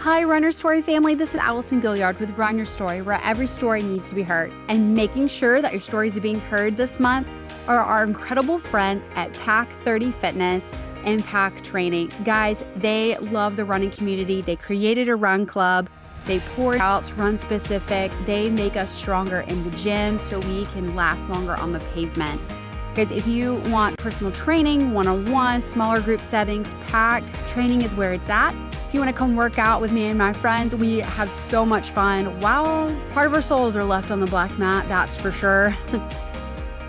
Hi, Runner Story family. This is Allison with Run Your Story, where every story needs to be heard. And making sure that your stories are being heard this month are our incredible friends at Pack 30 Fitness and Pack Training. Guys, they love the running community. They created a run club. They pour out run specific. They make us stronger in the gym so we can last longer on the pavement. Guys, if you want personal training, one-on-one, smaller group settings, Pack Training is where it's at. If you want to come work out with me and my friends, we have so much fun. While part of our souls are left on the black mat, that's for sure.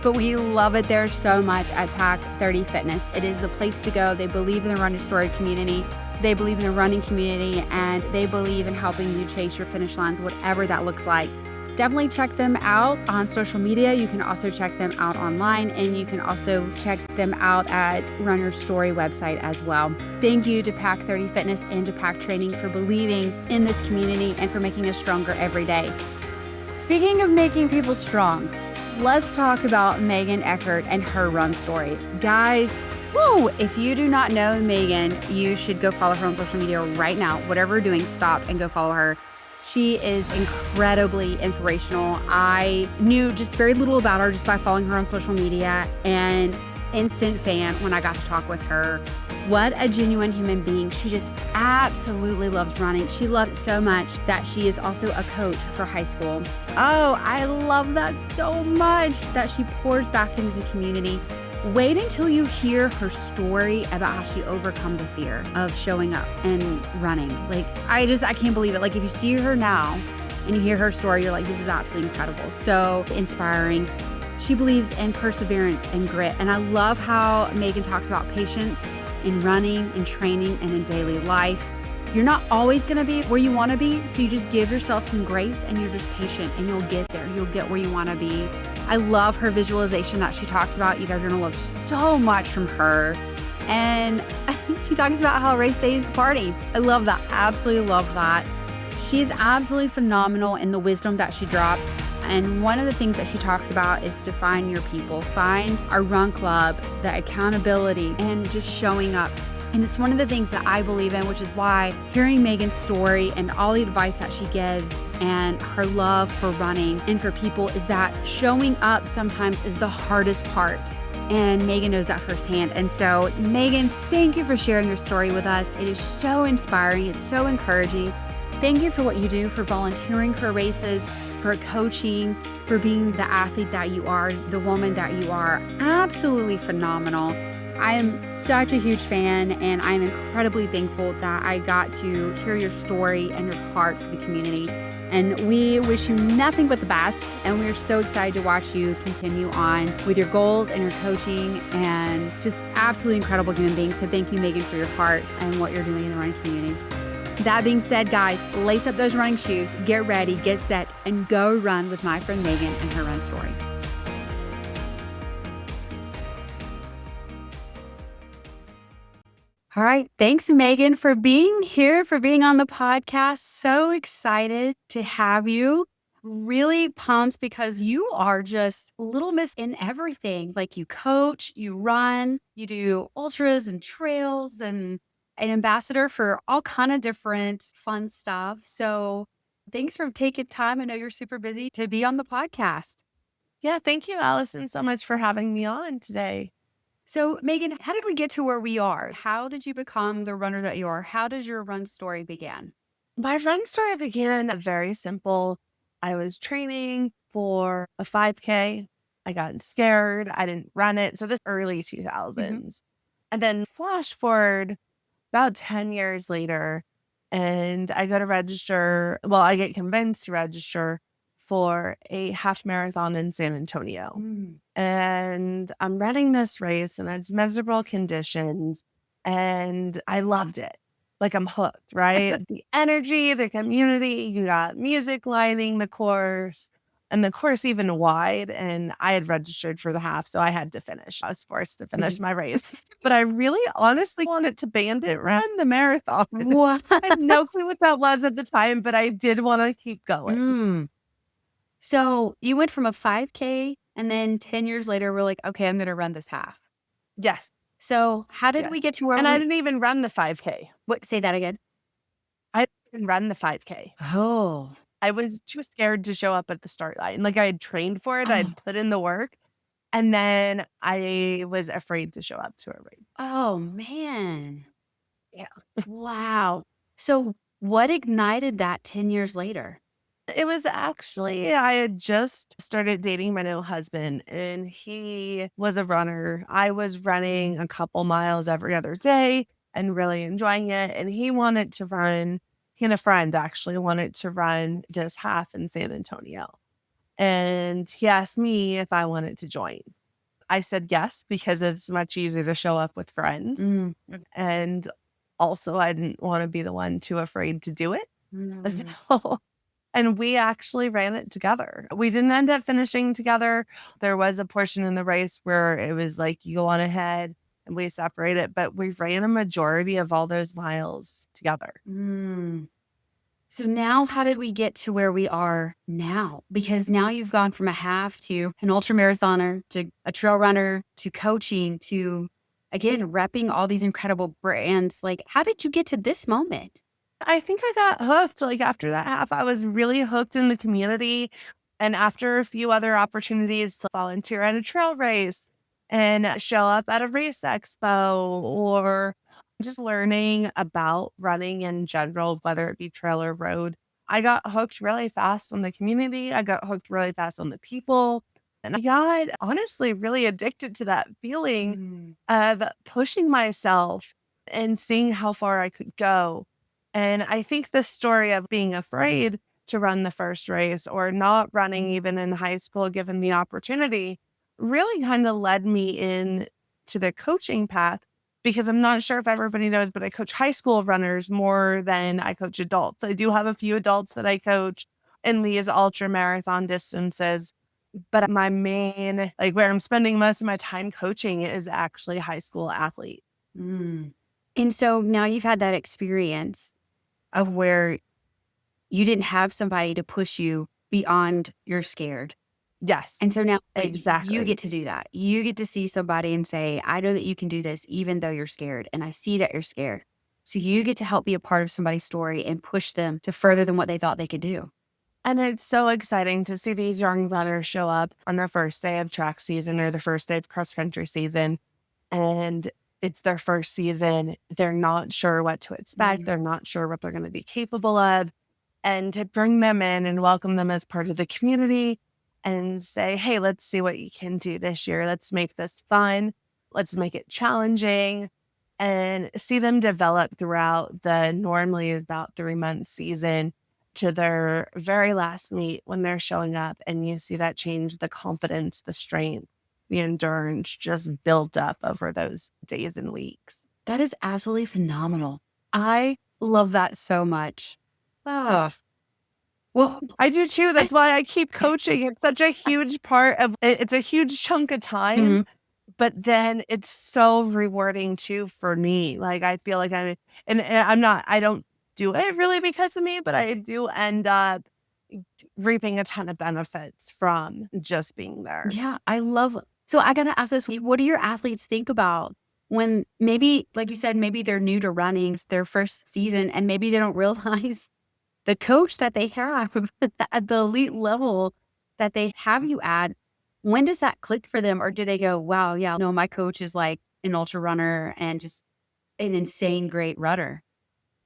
But we love it there so much at Pack 30 Fitness. It is the place to go. They believe in the Run Your Story community. They believe in the running community, and they believe in helping you chase your finish lines, whatever that looks like. Definitely check them out on social media. You can also check them out online, and you can also check them out at Run Your Story website as well. Thank you to Pack 30 Fitness and to Pack Training for believing in this community and for making us stronger every day. Speaking of making people strong, let's talk about Megan Eckert and her run story. Guys, if you do not know Megan, you should go follow her on social media right now. Whatever you're doing, stop and go follow her. She is incredibly inspirational. I knew just very little about her just by following her on social media, and instant fan when I got to talk with her. What a genuine human being. She just absolutely loves running. She loves it so much that she is also a coach for high school. Oh, I love that so much that she pours back into the community. Wait until you hear her story about how she overcome the fear of showing up and running. I can't believe it. If you see her now and you hear her story, you're like, this is absolutely incredible. So inspiring. She believes in perseverance and grit. And I love how Megan talks about patience in running, in training, and in daily life. You're not always going to be where you want to be. So you just give yourself some grace and you're just patient and you'll get there. You'll get where you want to be. I love her visualization that she talks about. You guys are going to love so much from her. And she talks about how race day is the party. I love that. Absolutely love that. She is absolutely phenomenal in the wisdom that she drops. And one of the things that she talks about is to find your people, find our run club, the accountability, and just showing up. And it's one of the things that I believe in, which is why hearing Megan's story and all the advice that she gives and her love for running and for people is that showing up sometimes is the hardest part. And Megan knows that firsthand. And so, Megan, thank you for sharing your story with us. It is so inspiring. It's so encouraging. Thank you for what you do, for volunteering for races, for coaching, for being the athlete that you are, the woman that you are. Absolutely phenomenal. I am such a huge fan, and I'm incredibly thankful that I got to hear your story and your heart for the community. And we wish you nothing but the best, and we are so excited to watch you continue on with your goals and your coaching, and just absolutely incredible human being. So thank you, Megan, for your heart and what you're doing in the running community. That being said, guys, lace up those running shoes, get ready, get set, and go run with my friend Megan and her run story. All right. Thanks, Megan, for being here, for being on the podcast. So excited to have you. Really pumped because you are just Little Miss in everything. You coach, you run, you do ultras and trails, and an ambassador for all kind of different fun stuff. So thanks for taking time. I know you're super busy to be on the podcast. Yeah, thank you, Allison, so much for having me on today. So, Megan, how did we get to where we are? How did you become the runner that you are? How did your run story begin? My run story began very simple. I was training for a 5K. I got scared. I didn't run it. So this early 2000s. Mm-hmm. And then flash forward about 10 years later, and I go to register. Well, I get convinced to register for a half marathon in San Antonio. And I'm running this race and it's miserable conditions and I loved it. I'm hooked, right? The energy, the community, you got music lighting the course and the course even wide. And I had registered for the half, so I had to finish. I was forced to finish my race. But I really honestly wanted to bandit run the marathon. What? I had no clue what that was at the time, but I did want to keep going. So you went from a 5K and then 10 years later, we're like, okay, I'm going to run this half. Yes. So how did we get to where I didn't even run the 5K. What? Say that again. I didn't even run the 5K. Oh. I was too scared to show up at the start line. Like, I had trained for it, Oh. I'd put in the work, and then I was afraid to show up to a race. Oh, man. Yeah. Wow. So what ignited that 10 years later? It was actually, I had just started dating my new husband, and he was a runner. I was running a couple miles every other day and really enjoying it. And he wanted to run, he and a friend actually wanted to run this half in San Antonio. And he asked me if I wanted to join. I said yes, because it's much easier to show up with friends. Mm. And also, I didn't want to be the one too afraid to do it. Mm. So, and we actually ran it together. We didn't end up finishing together. There was a portion in the race where it was like, you go on ahead and we separated, but we ran a majority of all those miles together. Mm. So now how did we get to where we are now? Because now you've gone from a half to an ultra marathoner to a trail runner to coaching to, again, repping all these incredible brands. Like, how did you get to this moment? I think I got hooked. Like, after that half, I was really hooked in the community. And after a few other opportunities to volunteer at a trail race and show up at a race expo, or just learning about running in general, whether it be trail or road, I got hooked really fast on the community. I got hooked really fast on the people. And I got honestly really addicted to that feeling of pushing myself and seeing how far I could go. And I think the story of being afraid to run the first race or not running even in high school, given the opportunity, really kind of led me in to the coaching path, because I'm not sure if everybody knows, but I coach high school runners more than I coach adults. I do have a few adults that I coach in these ultra marathon distances, but my main, like where I'm spending most of my time coaching, is actually high school athletes. Mm. And so now you've had that experience of where you didn't have somebody to push you beyond you're scared. Yes. And so now exactly. you get to do that. You get to see somebody and say, I know that you can do this even though you're scared. And I see that you're scared. So you get to help be a part of somebody's story and push them to further than what they thought they could do. And it's so exciting to see these young runners show up on their first day of track season or the first day of cross country season. And it's their first season. They're not sure what to expect. They're not sure what they're going to be capable of. And to bring them in and welcome them as part of the community and say, hey, let's see what you can do this year. Let's make this fun. Let's make it challenging, and see them develop throughout the normally about 3-month season to their very last meet when they're showing up. And you see that change, the confidence, the strength, the endurance just built up over those days and weeks. That is absolutely phenomenal. I love that so much. Oh, well, I do too. That's why I keep coaching. It's such a huge part of it. It's a huge chunk of time, but then it's so rewarding too for me. Like, I feel like I don't do it really because of me, but I do end up reaping a ton of benefits from just being there. Yeah, I love it. So I got to ask this, what do your athletes think about when maybe, like you said, maybe they're new to running, it's their first season, and maybe they don't realize the coach that they have at the elite level that they have you at? When does that click for them? Or do they go, wow, yeah, no, my coach is like an ultra runner and just an insane great runner?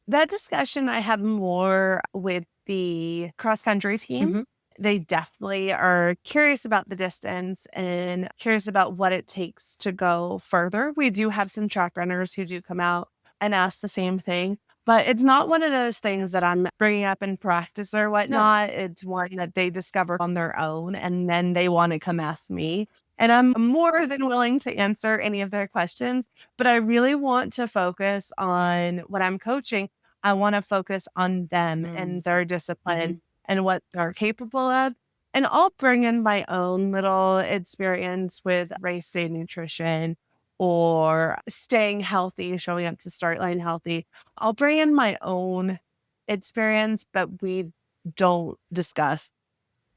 That discussion I have more with the cross country team. They definitely are curious about the distance and curious about what it takes to go further. We do have some track runners who do come out and ask the same thing, but it's not one of those things that I'm bringing up in practice or whatnot. No. It's one that they discover on their own, and then they want to come ask me. And I'm more than willing to answer any of their questions, but I really want to focus on what I'm coaching. I want to focus on them and their discipline and what they're capable of. And I'll bring in my own little experience with race day nutrition or staying healthy, showing up to start line healthy. I'll bring in my own experience, but we don't discuss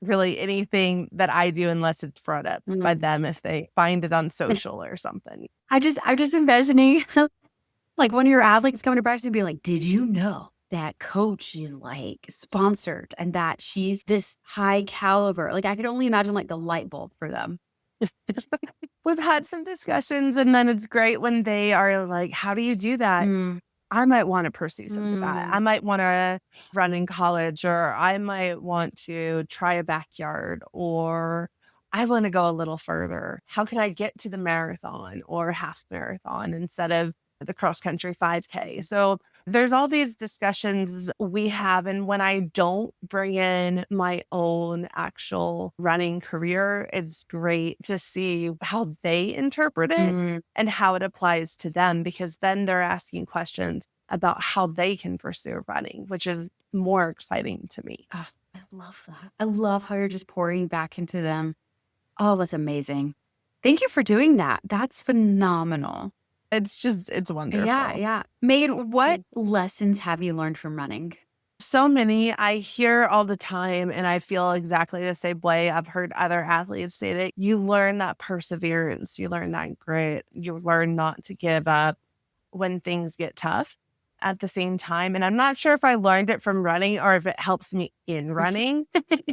really anything that I do unless it's brought up by them if they find it on social or something. I'm just imagining like one of your athletes coming to practice and be like, did you know that coach is like sponsored and that she's this high caliber. Like I could only imagine like the light bulb for them. We've had some discussions, and then it's great when they are like, how do you do that? Mm, I might want to pursue some of that. mm, I might want to run in college, or I might want to try a backyard, or I want to go a little further. How can I get to the marathon or half marathon instead of the cross country 5K? So there's all these discussions we have. And when I don't bring in my own actual running career, it's great to see how they interpret it mm. and how it applies to them, because then they're asking questions about how they can pursue running, which is more exciting to me. Oh, I love that. I love how you're just pouring back into them. Oh, that's amazing. Thank you for doing that. That's phenomenal. It's Yeah, wonderful. yeah. Megan, what lessons have you learned from running? So many I hear all the time, and I feel exactly the same way. I've heard other athletes say that you learn that perseverance, you learn that grit, you learn not to give up when things get tough at the same time. And I'm not sure if I learned it from running or if it helps me in running,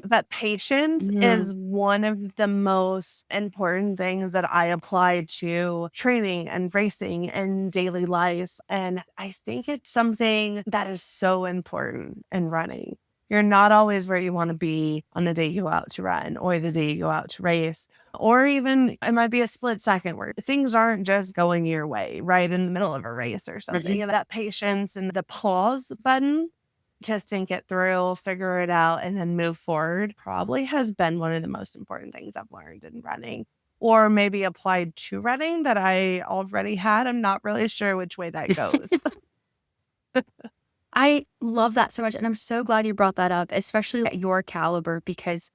but patience Mm, is one of the most important things that I apply to training and racing and daily life. And I think it's something that is so important in running. You're not always where you want to be on the day you go out to run or the day you go out to race. Or even it might be a split second where things aren't just going your way right in the middle of a race or something. mhm. And that patience and the pause button to think it through, figure it out, and then move forward probably has been one of the most important things I've learned in running. Or maybe applied to running that I already had. I'm not really sure which way that goes. I love that so much. And I'm so glad you brought that up, especially at your caliber, because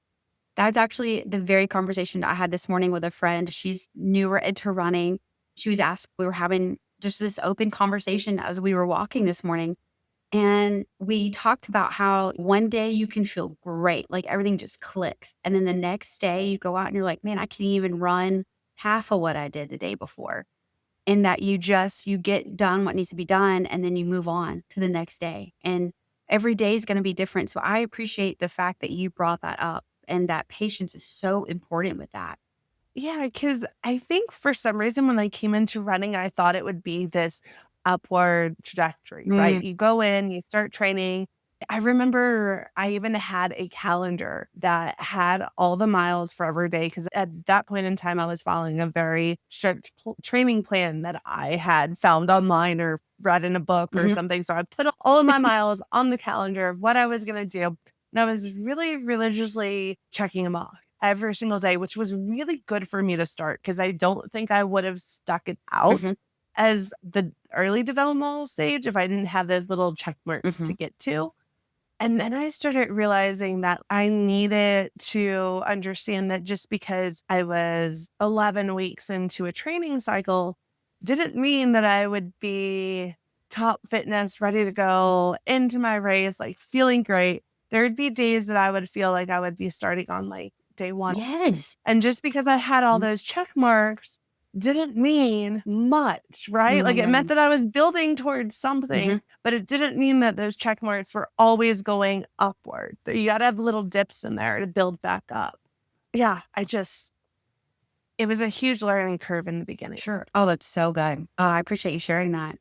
that's actually the very conversation I had this morning with a friend. She's newer into running. She was asked, we were having just this open conversation as we were walking this morning. And we talked about how one day you can feel great, like everything just clicks. And then the next day you go out and you're like, man, I can't even run half of what I did the day before. And that you get done what needs to be done and then you move on to the next day. And every day is going to be different. So I appreciate the fact that you brought that up and that patience is so important with that. Yeah, because I think for some reason when I came into running, I thought it would be this upward trajectory, right? Mm, You go in, you start training. I remember I even had a calendar that had all the miles for every day because at that point in time, I was following a very strict training plan that I had found online or read in a book or mhm. something. So I put all of my miles on the calendar of what I was going to do. And I was really religiously checking them off every single day, which was really good for me to start because I don't think I would have stuck it out Mhm, as the early developmental stage if I didn't have those little check marks to mhm. get to. And then I started realizing that I needed to understand that just because I was 11 weeks into a training cycle didn't mean that I would be top fitness, ready to go into my race, like feeling great. There would be days that I would feel like I would be starting on like day one. Yes. And just because I had all Mhm, those check marks didn't mean much, right? Like it meant mhm, that I was building towards something, mhm. but it didn't mean that those check marks were always going upward. You got to have little dips in there to build back up. Yeah, it was a huge learning curve in the beginning. Sure. Oh, that's so good. Oh, I appreciate you sharing that.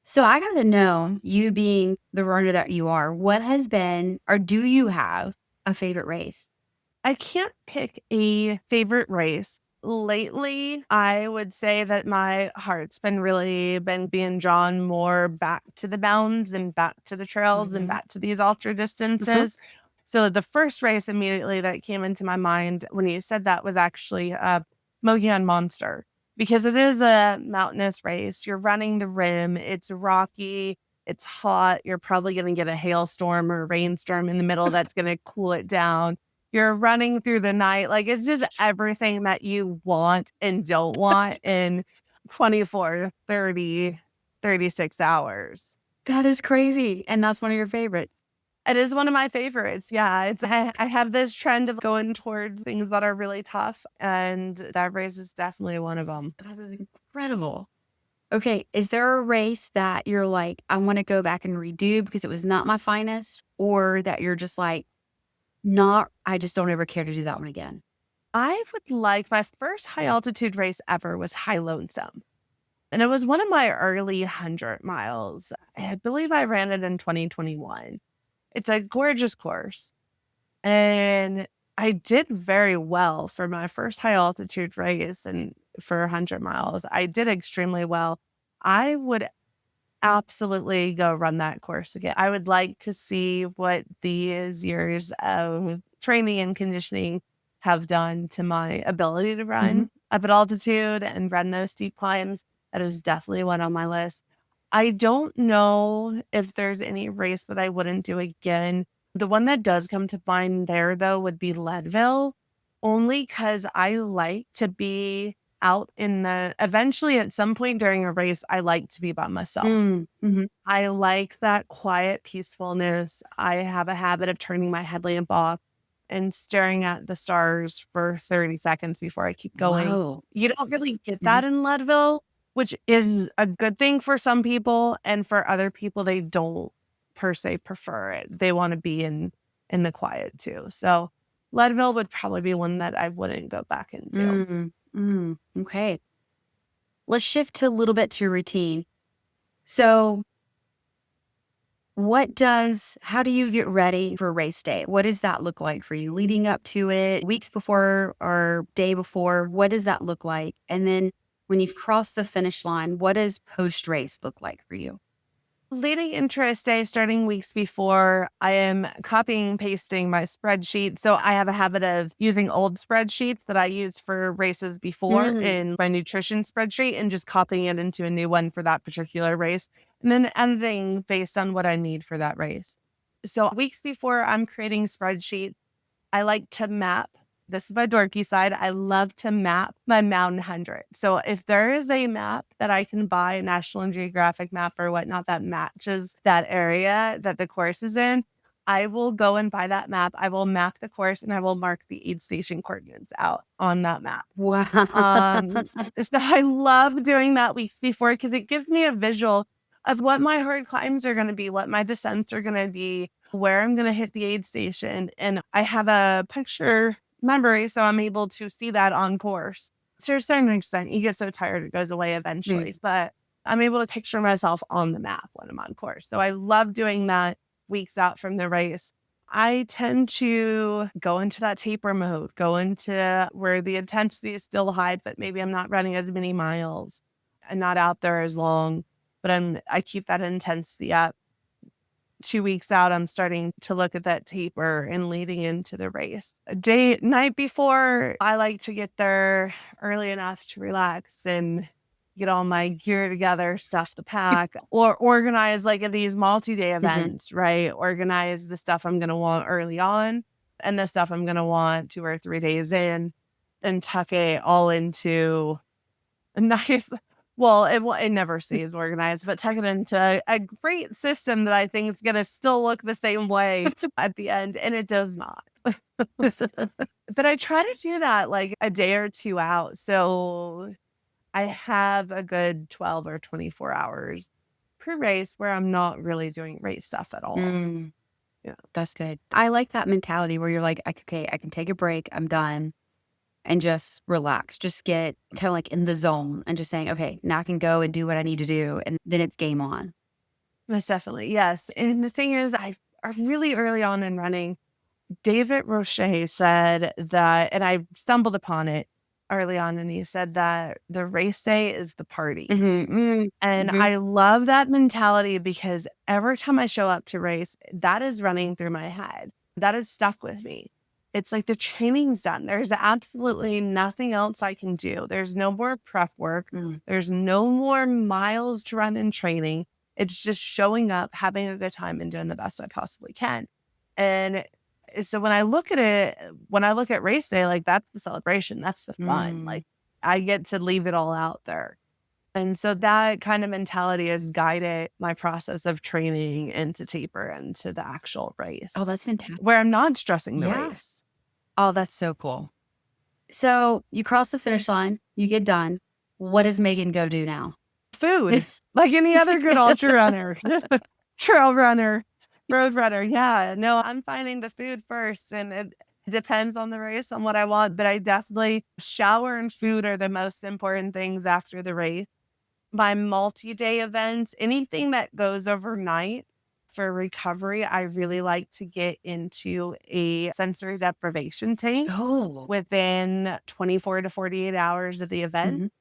So I got to know, you being the runner that you are, what has been, or do you have a favorite race? I can't pick a favorite race. Lately, I would say that my heart's been being drawn more back to the mountains and back to the trails and Mhm, back to these ultra mhm. distances. So the first race immediately that came into my mind when you said that was actually Mogi Monster, because it is a mountainous race. You're running the rim. It's rocky. It's hot. You're probably going to get a hailstorm or a rainstorm in the middle that's going to cool it down. You're running through the night. Like it's just everything that you want and don't want in 24, 30, 36 hours. That is crazy. And that's one of your favorites. It is one of my favorites. Yeah, I have this trend of going towards things that are really tough, and that race is definitely one of them. That is incredible. Okay, is there a race that you're like, I want to go back and redo because it was not my finest, or that you're just like, not, I just don't ever care to do that one again? I would like my first high altitude race ever was High Lonesome. And it was one of my early 100 miles. I believe I ran it in 2021. It's a gorgeous course. And I did very well for my first high altitude race and for 100 miles. I did extremely well. I would absolutely go run that course again. I would like to see what these years of training and conditioning have done to my ability to run up at altitude and run those steep climbs. That is definitely one on my list. I don't know if there's any race that I wouldn't do again. The one that does come to mind there, though, would be Leadville, only because I like to be out in eventually at some point during a race, I like to be by myself. Mm-hmm. I like that quiet peacefulness. I have a habit of turning my headlamp off and staring at the stars for 30 seconds before I keep going. Whoa. You don't really get that in Leadville, which is a good thing for some people. And for other people, they don't per se prefer it. They want to be in the quiet too. So Leadville would probably be one that I wouldn't go back and do. Okay. Let's shift to a little bit to routine. So how do you get ready for race day? What does that look like for you leading up to it, weeks before or day before? What does that look like? And then when you've crossed the finish line, what does post race look like for you? Leading into race day, starting weeks before, I am copying and pasting my spreadsheet. So I have a habit of using old spreadsheets that I used for races before in my nutrition spreadsheet and just copying it into a new one for that particular race. And then editing based on what I need for that race. So weeks before I'm creating spreadsheets, I like to map. This is my dorky side. I love to map my Mountain 100. So if there is a map that I can buy, a National Geographic map or whatnot that matches that area that the course is in, I will go and buy that map. I will map the course and I will mark the aid station coordinates out on that map. Wow. So I love doing that weeks before because it gives me a visual of what my hard climbs are going to be, what my descents are going to be, where I'm going to hit the aid station. And I have a picture memory, so I'm able to see that on course. To a certain extent, you get so tired, it goes away eventually, but I'm able to picture myself on the map when I'm on course. So I love doing that weeks out from the race. I tend to go into that taper mode, go into where the intensity is still high, but maybe I'm not running as many miles and not out there as long, but I keep that intensity up. 2 weeks out, I'm starting to look at that taper and leading into the race. Night before, I like to get there early enough to relax and get all my gear together, stuff to pack, or organize like these multi-day events, right? Organize the stuff I'm going to want early on and the stuff I'm going to want 2 or 3 days in and tuck it all into a nice... Well, it never stays organized, but tuck it into a great system that I think is going to still look the same way at the end, and it does not. But I try to do that like a day or two out. So I have a good 12 or 24 hours per race where I'm not really doing race stuff at all. Yeah, that's good. I like that mentality where you're like, okay, I can take a break. I'm done. And just relax, just get kind of like in the zone and just saying, okay, now I can go and do what I need to do. And then it's game on. Most definitely. Yes. And the thing is, I really early on in running, David Roche said that, and I stumbled upon it early on, and he said that the race day is the party. And I love that mentality because every time I show up to race, that is running through my head. That is stuck with me. It's like the training's done. There's absolutely nothing else I can do. There's no more prep work. There's no more miles to run in training. It's just showing up, having a good time, and doing the best I possibly can. And so when I look at race day, like that's the celebration. That's the fun. Like I get to leave it all out there. And so that kind of mentality has guided my process of training into taper and to the actual race. Oh, that's fantastic. Where I'm not stressing the race. Oh, that's so cool. So you cross the finish line, you get done. What does Megan go do now? food, like any other good ultra runner, trail runner, road runner. Yeah, no, I'm finding the food first, and it depends on the race on what I want, but I definitely shower and food are the most important things after the race. My multi-day events, anything that goes overnight for recovery, I really like to get into a sensory deprivation tank within 24 to 48 hours of the event.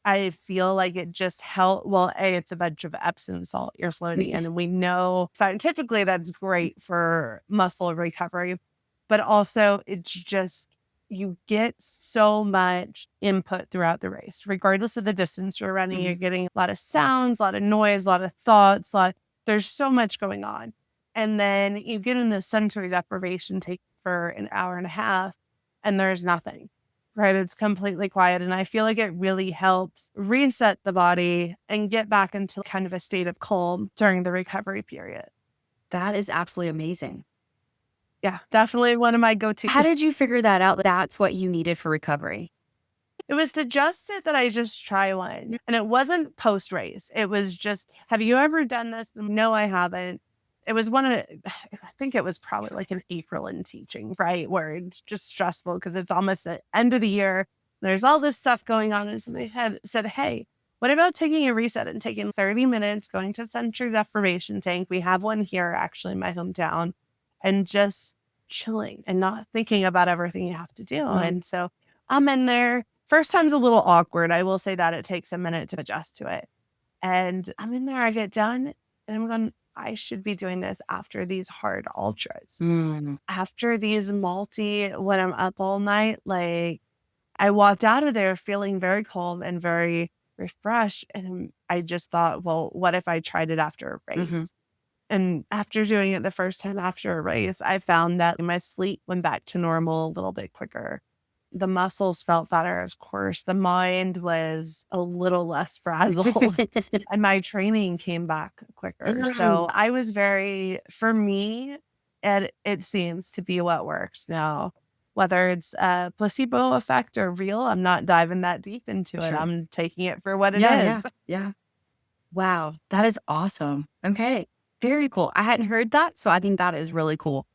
I feel like it just helped. Well, A, it's a bunch of Epsom salt you're floating in, and we know scientifically that's great for muscle recovery, but also it's just, you get so much input throughout the race, regardless of the distance you're running. You're getting a lot of sounds, a lot of noise, a lot of thoughts, there's so much going on. And then you get in the sensory deprivation take for an hour and a half, and there's nothing. Right. It's completely quiet. And I feel like it really helps reset the body and get back into kind of a state of calm during the recovery period. That is absolutely amazing. Yeah, definitely one of my go-to. How did you figure that out? That's what you needed for recovery? It was to just it that I just try one. And it wasn't post-race. It was just, have you ever done this? No, I haven't. It was I think it was probably like an April in teaching, right? Where it's just stressful because it's almost the end of the year. There's all this stuff going on. And so they had said, hey, what about taking a reset and taking 30 minutes, going to sensory deprivation tank? We have one here actually in my hometown, and just chilling and not thinking about everything you have to do. And so I'm in there. First time's a little awkward. I will say that it takes a minute to adjust to it. And I'm in there, I get done, and I'm going, I should be doing this after these hard ultras. After these when I'm up all night, like I walked out of there feeling very calm and very refreshed. And I just thought, well, what if I tried it after a race? And after doing it the first time after a race, I found that my sleep went back to normal a little bit quicker. The muscles felt better, of course. The mind was a little less frazzled and my training came back quicker. So I was for me, it seems to be what works now. Whether it's a placebo effect or real, I'm not diving that deep into it. I'm taking it for what it is. Yeah. Wow. That is awesome. Okay. Very cool. I hadn't heard that, so I think that is really cool.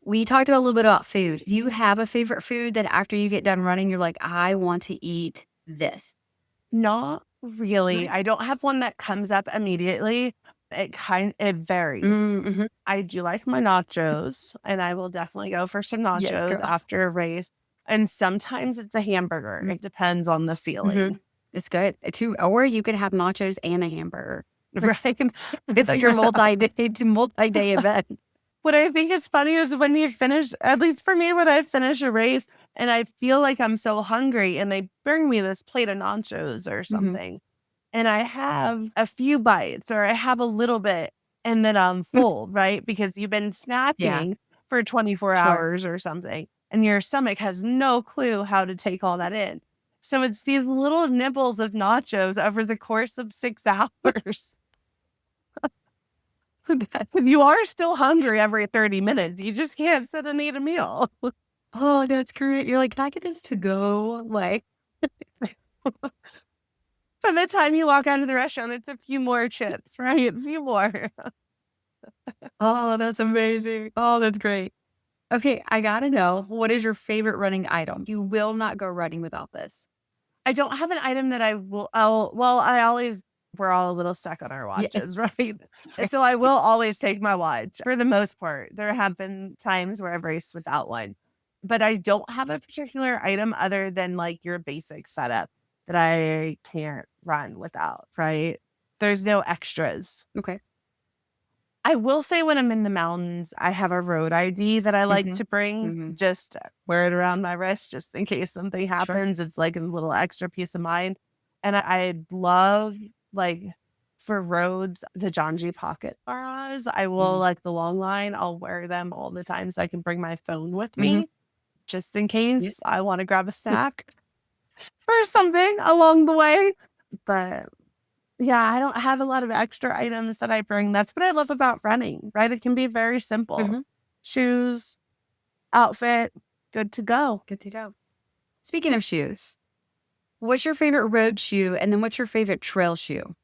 We talked a little bit about food. Do you have a favorite food that after you get done running, you're like, I want to eat this? Not really. I don't have one that comes up immediately. It varies. I do like my nachos, and I will definitely go for some nachos after a race. And sometimes it's a hamburger. It depends on the feeling. It's good too. Or you could have nachos and a hamburger. Right. It's like your multi-day event. What I think is funny is when you finish, at least for me, when I finish a race and I feel like I'm so hungry and they bring me this plate of nachos or something, and I have a few bites or I have a little bit and then I'm full, right? Because you've been snacking for 24 hours or something, and your stomach has no clue how to take all that in. So it's these little nibbles of nachos over the course of 6 hours. Because you are still hungry every 30 minutes. You just can't sit and eat a meal. Oh, that's great. You're like, can I get this to go? Like, by the time you walk out of the restaurant, it's a few more chips, right? A few more. Oh, that's amazing. Oh, that's great. Okay, I gotta know, what is your favorite running item? You will not go running without this. I don't have an item that we're all a little stuck on our watches, right? And so I will always take my watch for the most part. There have been times where I've raced without one, but I don't have a particular item other than like your basic setup that I can't run without, right? There's no extras. Okay. I will say when I'm in the mountains, I have a road ID that I like to bring, just wear it around my wrist just in case something happens. It's like a little extra peace of mind. And I love, like, for roads, the Janji pocket bras. I will, like the long line, I'll wear them all the time so I can bring my phone with me just in case I want to grab a snack or something along the way. But yeah, I don't have a lot of extra items that I bring. That's what I love about running, right? It can be very simple. Shoes, outfit, good to go. Good to go. Speaking of shoes, What's your favorite road shoe? And then what's your favorite trail shoe?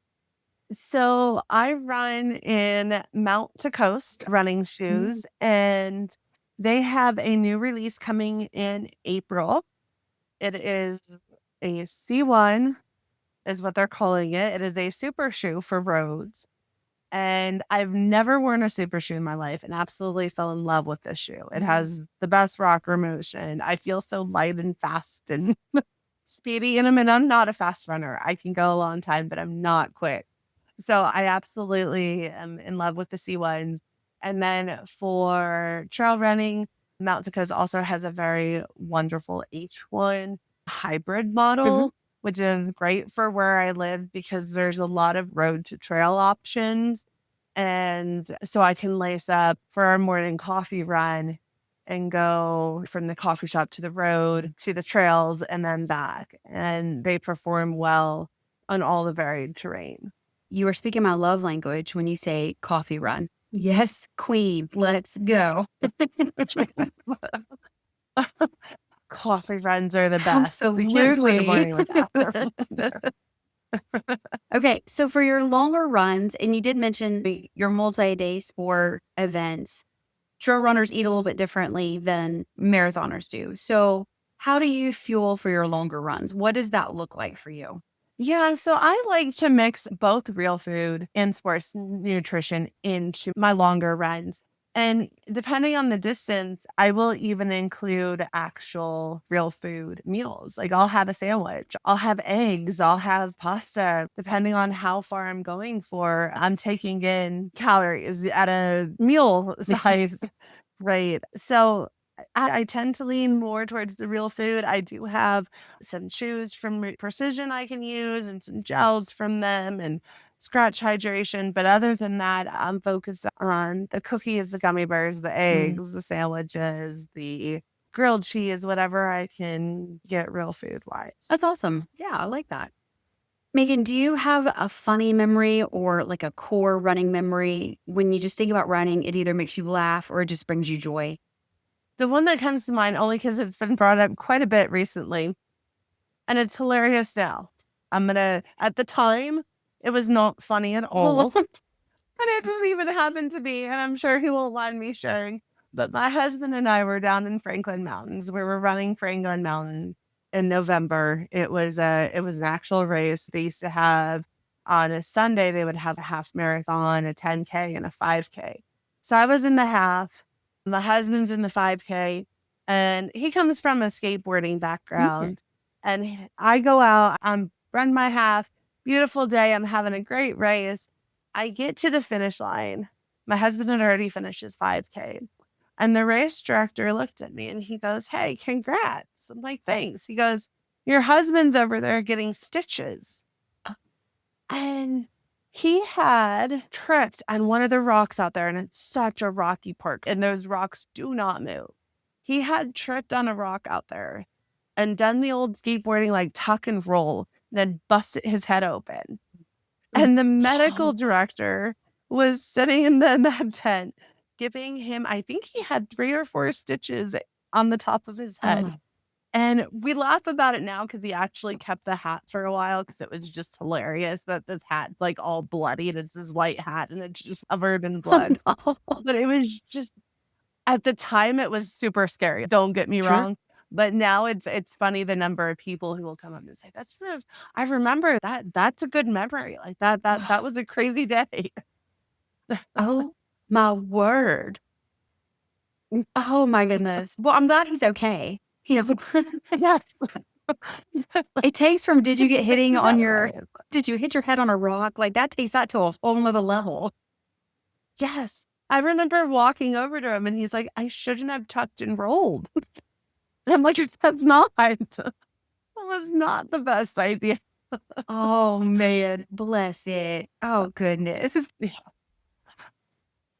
So I run in Mount to Coast running shoes, and they have a new release coming in April. It is a C1 is what they're calling it. It is a super shoe for roads. And I've never worn a super shoe in my life and absolutely fell in love with this shoe. It has the best rocker motion. I feel so light and fast and speedy in them. And I'm not a fast runner. I can go a long time, but I'm not quick. So I absolutely am in love with the C1s. And then for trail running, Mount Dakota also has a very wonderful H1 hybrid model, which is great for where I live because there's a lot of road to trail options. And so I can lace up for our morning coffee run and go from the coffee shop to the road to the trails and then back. And they perform well on all the varied terrain. You are speaking my love language when you say coffee run. Yes, queen. Let's go. Coffee runs are the best. Absolutely. We can't start a morning without Okay, so for your longer runs, and you did mention your multi-day sport events, trail runners eat a little bit differently than marathoners do. So how do you fuel for your longer runs? What does that look like for you? Yeah, so I like to mix both real food and sports nutrition into my longer runs. And depending on the distance, I will even include actual real food meals. Like I'll have a sandwich, I'll have eggs, I'll have pasta. Depending on how far I'm going for, I'm taking in calories at a meal size rate. So I tend to lean more towards the real food. I do have some chews from Precision I can use and some gels from them and scratch hydration. But other than that, I'm focused on the cookies, the gummy bears, the eggs, the sandwiches, the grilled cheese, whatever I can get real food wise. That's awesome. Yeah, I like that. Megan, do you have a funny memory or like a core running memory when you just think about running, it either makes you laugh or it just brings you joy? The one that comes to mind only because it's been brought up quite a bit recently, and it's hilarious now. At the time, it was not funny at all. And it didn't even happen to be, and I'm sure he won't mind me sharing. But my husband and I were down in Franklin Mountains. We were running Franklin Mountain in November. It was an actual race. They used to have on a Sunday, they would have a half marathon, a 10K, and a 5K. So I was in the half. My husband's in the 5K, and he comes from a skateboarding background. And I go out, I'm run my half, beautiful day. I'm having a great race. I get to the finish line. My husband had already finished his 5K. And the race director looked at me and he goes, "Hey, congrats." I'm like, "Thanks." He goes, "Your husband's over there getting stitches." And he had tripped on one of the rocks out there, and it's such a rocky park, and those rocks do not move. He had tripped on a rock out there and done the old skateboarding like tuck and roll, and then busted his head open. And the medical director was sitting in the med tent giving him, I think he had 3 or 4 stitches on the top of his head. And we laugh about it now because he actually kept the hat for a while because it was just hilarious that this hat's like all bloody and it's his white hat and it's just covered in blood. But it was just, at the time, it was super scary. Don't get me wrong. But now it's funny the number of people who will come up and say, I remember that. That's a good memory. Like that was a crazy day. Oh my word. Oh my goodness. Well, I'm glad he's okay. You know, Yes. it takes from did you get hitting on your did you hit your head on a rock? Like that takes that to a whole nother level. Yes. I remember walking over to him and he's like, "I shouldn't have tucked and rolled." And I'm like, "That's not. That was not the best idea." Oh man, bless it. Oh goodness.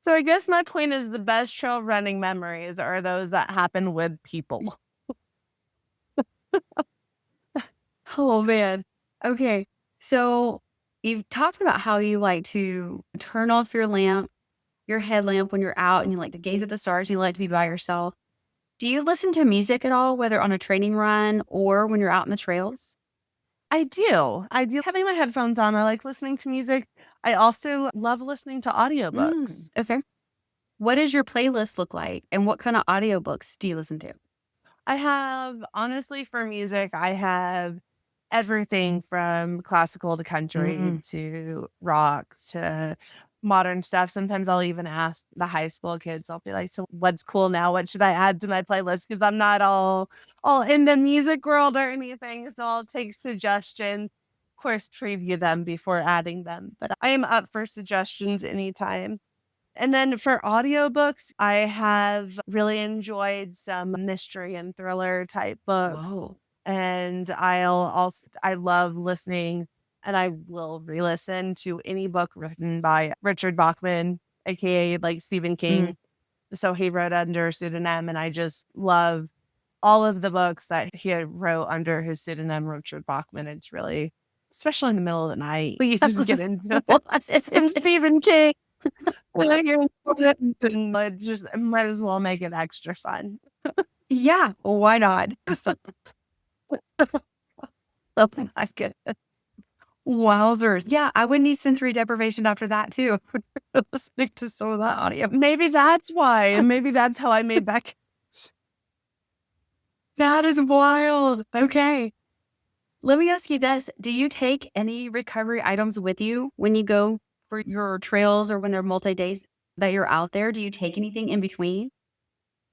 So I guess my point is the best trail running memories are those that happen with people. Oh man. Okay. So you've talked about how you like to turn off your headlamp when you're out and you like to gaze at the stars and you like to be by yourself. Do you listen to music at all, whether on a training run or when you're out in the trails? I do. I do having my headphones on. I like listening to music. I also love listening to audiobooks. Okay. What does your playlist look like? And what kind of audiobooks do you listen to? I have, honestly, for music, I have everything from classical to country to rock to modern stuff. Sometimes I'll even ask the high school kids, I'll be like, so what's cool now? What should I add to my playlist? Because I'm not all in the music world or anything. So I'll take suggestions, of course, preview them before adding them. But I am up for suggestions anytime. And then for audiobooks, I have really enjoyed some mystery and thriller type books. Whoa. And I love listening, and I will re-listen to any book written by Richard Bachman, aka like Stephen King. So he wrote under a pseudonym, and I just love all of the books that he wrote under his pseudonym, Richard Bachman. It's really, especially in the middle of the night, we just get into some Stephen King. It just might as well make it extra fun. Yeah, why not? Oh my goodness. Wowzers. Yeah, I would need sensory deprivation after that too. Listening to some of that audio. Maybe that's why. And maybe that's how I made back. That is wild. Okay. Let me ask you this. Do you take any recovery items with you when you go for your trails or when they're multi-days that you're out there? Do you take anything in between?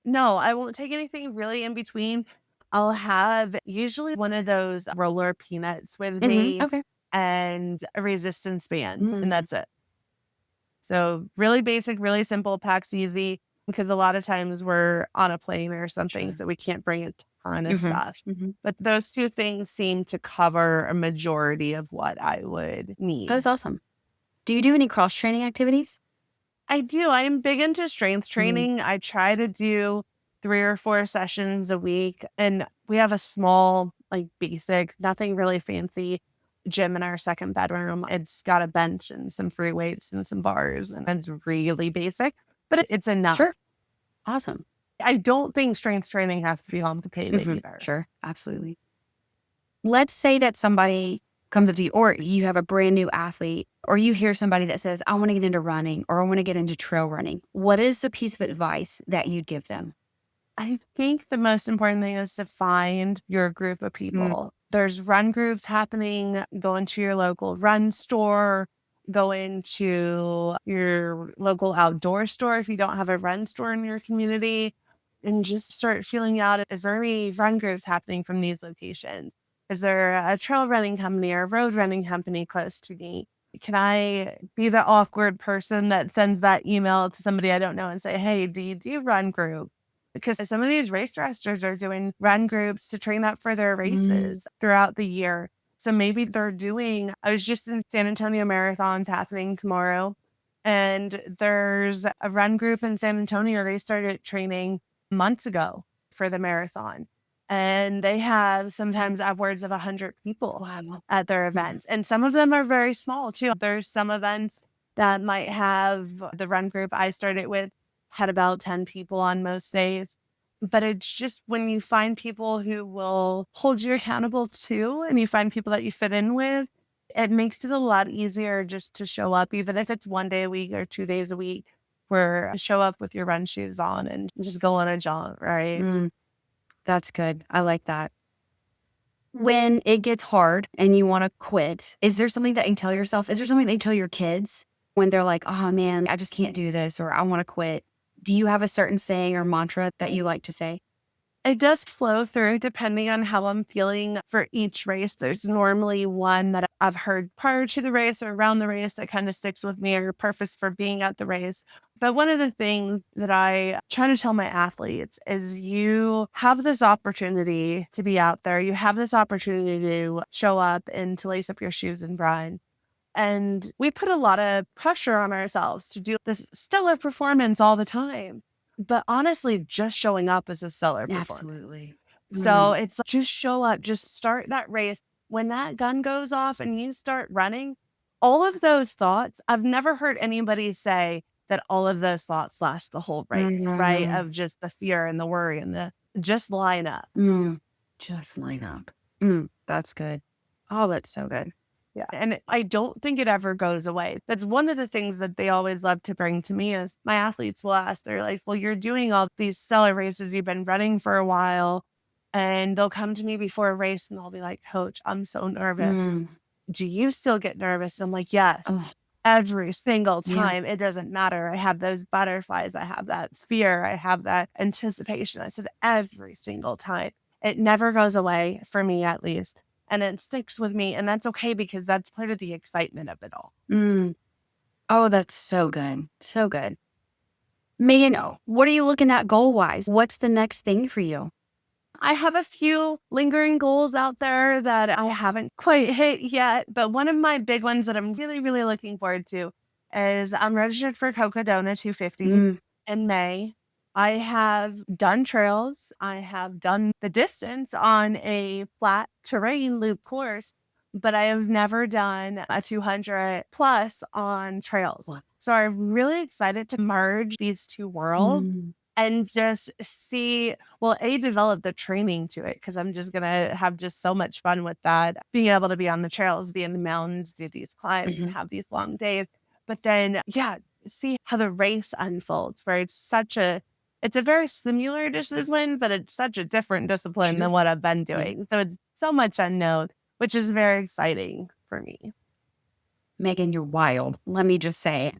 No, I won't take anything really in between. I'll have usually one of those roller peanuts with me Okay. and a resistance band, and that's it. So really basic, really simple, packs easy, because a lot of times we're on a plane or something, so we can't bring a ton of stuff. But those two things seem to cover a majority of what I would need. That's awesome. Do you do any cross-training activities? I do. I'm big into strength training. I try to do 3 or 4 sessions a week, and we have a small, like basic, nothing really fancy gym in our second bedroom. It's got a bench and some free weights and some bars, and it's really basic, but it's enough. Sure. Awesome. I don't think strength training has to be complicated either. Sure. Absolutely. Let's say that somebody comes up to you, or you have a brand new athlete, or you hear somebody that says, I want to get into running, or I want to get into trail running. What is the piece of advice that you'd give them? I think the most important thing is to find your group of people. There's run groups happening. Go into your local run store, go into your local outdoor store if you don't have a run store in your community, and just start feeling out, is there any run groups happening from these locations? Is there a trail running company or a road running company close to me? Can I be the awkward person that sends that email to somebody I don't know and say, hey, do you do run group? Because some of these race directors are doing run groups to train up for their races throughout the year. So maybe they're doing, I was just in San Antonio Marathon's happening tomorrow, and there's a run group in San Antonio. They started training months ago for the marathon. And they have sometimes upwards of 100 people at their events. And some of them are very small too. There's some events that might have, the run group I started with had about 10 people on most days. But it's just when you find people who will hold you accountable too, and you find people that you fit in with, it makes it a lot easier just to show up, even if it's 1 day a week or 2 days a week, where show up with your run shoes on and just go on a jaunt, right? That's good. I like that. When it gets hard and you want to quit, is there something that you tell yourself? Is there something that you tell your kids when they're like, oh man, I just can't do this, or I want to quit? Do you have a certain saying or mantra that you like to say? It does flow through depending on how I'm feeling for each race. There's normally one that I've heard prior to the race or around the race that kind of sticks with me, or purpose for being at the race. But one of the things that I try to tell my athletes is, you have this opportunity to be out there. You have this opportunity to show up and to lace up your shoes and run. And we put a lot of pressure on ourselves to do this stellar performance all the time. But honestly, just showing up is a stellar performance. Absolutely. So it's just show up, just start that race. When that gun goes off and you start running, all of those thoughts, I've never heard anybody say that all of those thoughts last the whole race, right? Of just the fear and the worry and the just line up. Just line up. That's good. Oh, that's so good. Yeah. And I don't think it ever goes away. That's one of the things that they always love to bring to me is my athletes will ask, they're like, well, you're doing all these stellar races. You've been running for a while. And they'll come to me before a race and they'll be like, Coach, I'm so nervous. Mm. Do you still get nervous? And I'm like, yes, Oh, every single yeah. time. It doesn't matter. I have those butterflies. I have that fear. I have that anticipation. I said, every single time. It never goes away for me, at least. And it sticks with me. And that's okay because that's part of the excitement of it all. Mm. Oh, that's so good. So good. Megan, what are you looking at goal-wise? What's the next thing for you? I have a few lingering goals out there that I haven't quite hit yet, but one of my big ones that I'm really, really looking forward to is I'm registered for Cocodona 250 Mm. in May. I have done trails. I have done the distance on a flat terrain loop course, but I have never done a 200 plus on trails. Wow. So I'm really excited to merge these two worlds Mm. and just see, well, develop the training to it because I'm just going to have just so much fun with that. Being able to be on the trails, be in the mountains, do these climbs and have these long days. But then, see how the race unfolds where it's a very similar discipline, but it's such a different discipline than what I've been doing. So it's so much unknown, which is very exciting for me. Megan, you're wild. Let me just say.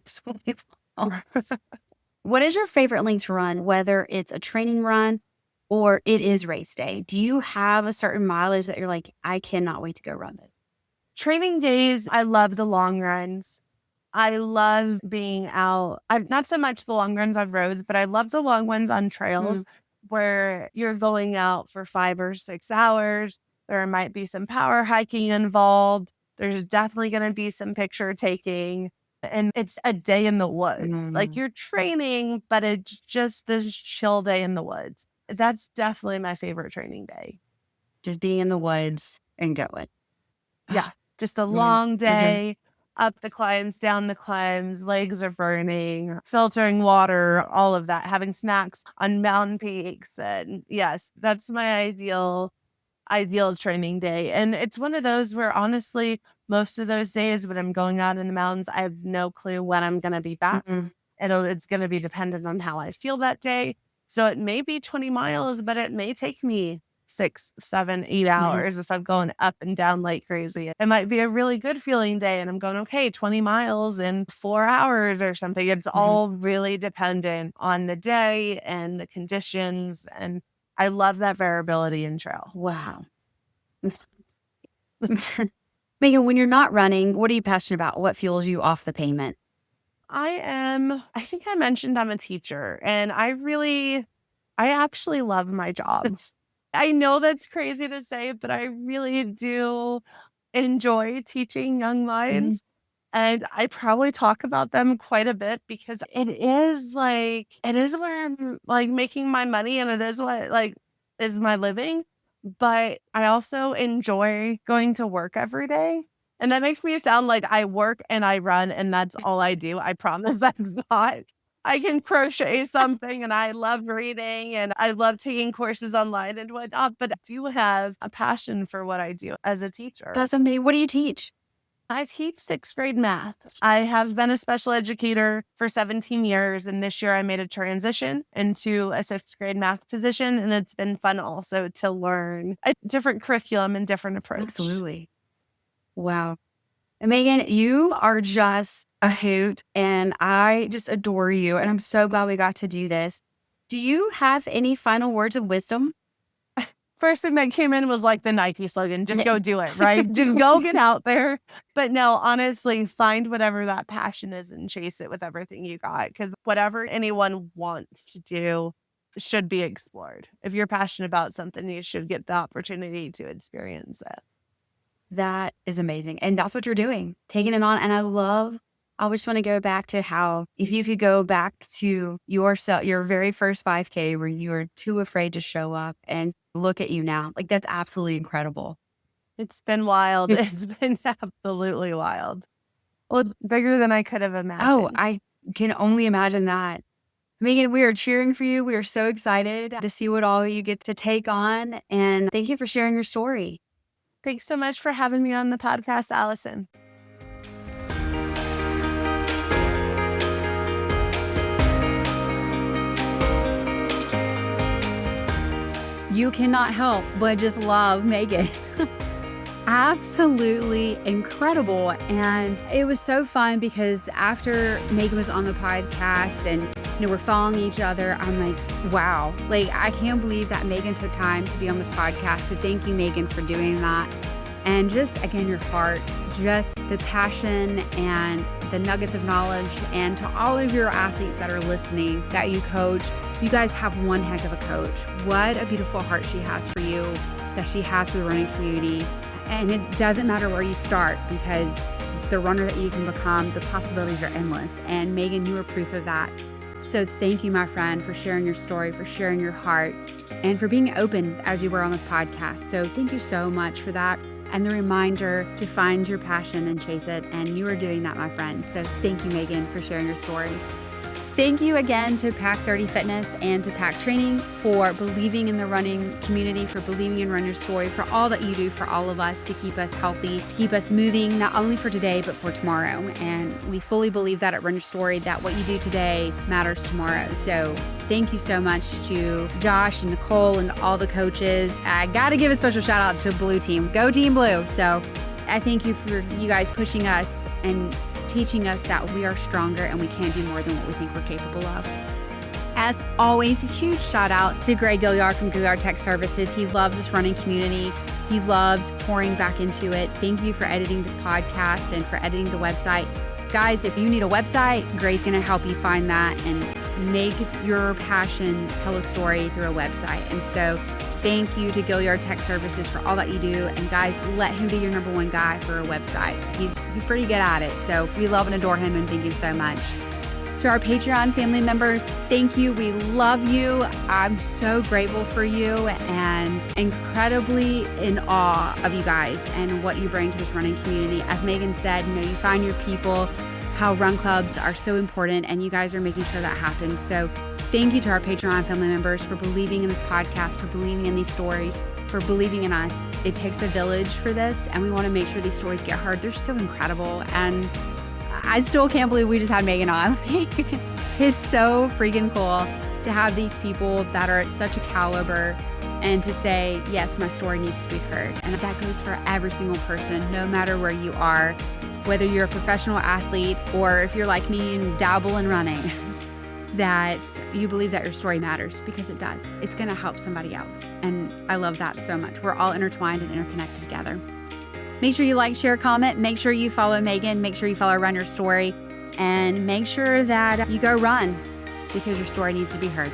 What is your favorite length run, whether it's a training run or it is race day? Do you have a certain mileage that you're like, I cannot wait to go run this? Training days, I love the long runs. I love being out. Not so much the long runs on roads, but I love the long ones on trails where you're going out for 5 or 6 hours. There might be some power hiking involved. There's definitely going to be some picture taking. And it's a day in the woods. Like you're training, but it's just this chill day in the woods. That's definitely my favorite training day. Just being in the woods and going. Yeah. Just a long day, up the climbs, down the climbs, legs are burning, filtering water, all of that, having snacks on mountain peaks. And yes, that's my ideal training day. And it's one of those where honestly, most of those days when I'm going out in the mountains, I have no clue when I'm going to be back. It's going to be dependent on how I feel that day. So it may be 20 miles, but it may take me 6, 7, 8 hours if I'm going up and down like crazy. It might be a really good feeling day and I'm going, okay, 20 miles in 4 hours or something. It's all really dependent on the day and the conditions. And I love that variability in trail. Wow. Megan, when you're not running, what are you passionate about? What fuels you off the pavement? I think I mentioned I'm a teacher and I actually love my job. I know that's crazy to say, but I really do enjoy teaching young minds. And I probably talk about them quite a bit because it is where I'm like making my money and it is what is my living. But I also enjoy going to work every day. And that makes me sound like I work and I run and that's all I do. I promise that's not. I can crochet something and I love reading and I love taking courses online and whatnot, but I do have a passion for what I do as a teacher. That's amazing. What do you teach? I teach 6th grade math. I have been a special educator for 17 years, and this year I made a transition into a 6th grade math position, and it's been fun also to learn a different curriculum and different approach. Absolutely. Wow. And Megan, you are just a hoot, and I just adore you, and I'm so glad we got to do this. Do you have any final words of wisdom? First thing that came in was like the Nike slogan, just go do it, right? Just go get out there. But no, honestly, find whatever that passion is and chase it with everything you got. Because whatever anyone wants to do should be explored. If you're passionate about something, you should get the opportunity to experience it. That is amazing. And that's what you're doing, taking it on. And I just want to go back to how, if you could go back to yourself, your very first 5K where you were too afraid to show up and look at you now. Like, that's absolutely incredible. It's been wild. It's been absolutely wild. Well, bigger than I could have imagined. Oh, I can only imagine that. Megan, we are cheering for you. We are so excited to see what all you get to take on. And thank you for sharing your story. Thanks so much for having me on the podcast, Allison. You cannot help but just love Megan. Absolutely incredible. And it was so fun because after Megan was on the podcast and we're following each other, I'm like, wow, like I can't believe that Megan took time to be on this podcast. So thank you, Megan, for doing that. And just again, your heart, just the passion and the nuggets of knowledge. And to all of your athletes that are listening, that you coach, you guys have one heck of a coach. What a beautiful heart she has for you, that she has for the running community. And it doesn't matter where you start, because the runner that you can become, the possibilities are endless. And Megan, you are proof of that. So thank you, my friend, for sharing your story, for sharing your heart, and for being open as you were on this podcast. So thank you so much for that. And the reminder to find your passion and chase it. And you are doing that, my friend. So thank you, Megan, for sharing your story. Thank you again to Pack 30 Fitness and to Pack Training for believing in the running community, for believing in Run Your Story, for all that you do for all of us to keep us healthy, to keep us moving, not only for today, but for tomorrow. And we fully believe that at Run Your Story, that what you do today matters tomorrow. So thank you so much to Josh and Nicole and all the coaches. I got to give a special shout out to Blue Team. Go Team Blue. So I thank you for you guys pushing us and teaching us that we are stronger and we can do more than what we think we're capable of. As always, a huge shout out to Greg Gilliard from Gilliard Tech Services. He loves this running community. He loves pouring back into it. Thank you for editing this podcast and for editing the website. Guys, if you need a website, Greg's going to help you find that and make your passion tell a story through a website. And so thank you to Gilliard Tech Services for all that you do. And guys, let him be your number one guy for a website. He's pretty good at it. So we love and adore him, and thank you so much. To our Patreon family members, thank you. We love you. I'm so grateful for you and incredibly in awe of you guys and what you bring to this running community. As Megan said, you find your people, how run clubs are so important, and you guys are making sure that happens. So thank you to our Patreon family members for believing in this podcast, for believing in these stories, for believing in us. It takes a village for this, and we want to make sure these stories get heard. They're so incredible, and I still can't believe we just had Megan on. It's so freaking cool to have these people that are at such a caliber and to say, yes, my story needs to be heard. And that goes for every single person, no matter where you are, whether you're a professional athlete or if you're like me and dabble in running. That you believe that your story matters, because it does. It's going to help somebody else. And I love that so much. We're all intertwined and interconnected together. Make sure you like, share, comment. Make sure you follow Megan. Make sure you follow Run Your Story. And make sure that you go run, because your story needs to be heard.